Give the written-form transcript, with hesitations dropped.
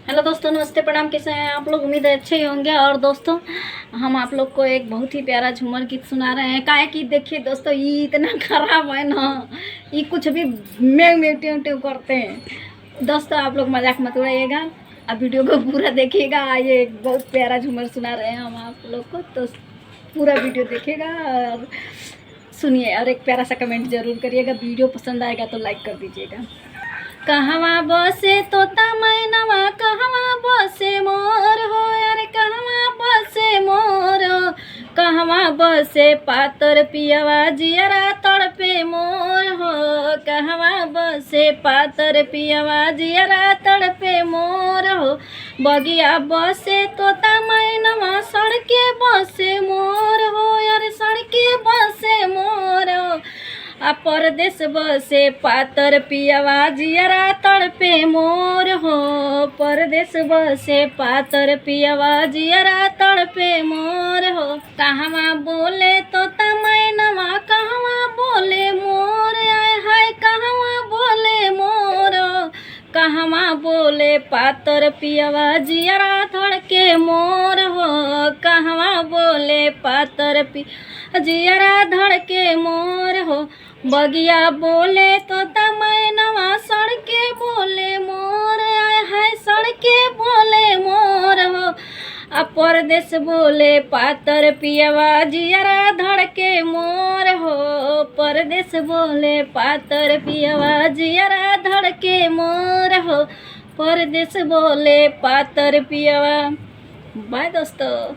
Hello दोस्तों, नमस्ते, प्रणाम। कैसे हैं आप लोग? उम्मीद है अच्छे ही होंगे। और दोस्तों, हम आप लोग को एक बहुत ही प्यारा झूमर गीत सुना रहे हैं। काहे कि देखिए दोस्तों, ये इतना खराब है ना, ये कुछ भी मेव मेव ट्यू ट्यू करते हैं। दोस्तों, आप लोग मजाक मत उड़ाइएगा, आप वीडियो को पूरा देखिएगा। ये एक बहुत प्यारा झूमर सुना रहे हैं हम आप लोग को, तो पूरा वीडियो देखिएगा और सुनिए, और एक प्यारा सा कमेंट जरूर करिएगा। वीडियो पसंद आएगा तो लाइक कर दीजिएगा। कहवा बसे तोता मैनवा, कहवा बसे मोर हो, अरे कहवा बसे मोर हो। कहवा बसे पातर पियवा, जियरा तड़पे मोर हो। कहवा बसे पातर पियवा, जियरा तड़पे मोर हो। बगिया बसे तोता मैनवा, सड़के बसे मोर हो, अरे सड़के बसे मोर हो। आ परदेश बसे पातर पियवा, जियरा तड़पे मोर हो। परदेश बसे पातर पियवा, जियरा तड़पे मोर हो। कहवा बोले तोता मैनवा, कहवा बोले मोर, आय हाय कहवा बोले मोर। कहवा बोले पातर पियवा, जियरा धड़के मोर हो। कहवा बोले पातर पि जियरा धड़के मोर हो। बगिया बोले तोता मैनवा, सड़के बोले मोर, आय हाय सड़के बोले मोर हो। आ परदेश बोले पातर पियवा, जियरा धड़के मोर हो। परदेश बोले पातर पियवा, जियरा धड़के मोर हो। परदेश बोले पातर पियवा। बाय दोस्तों।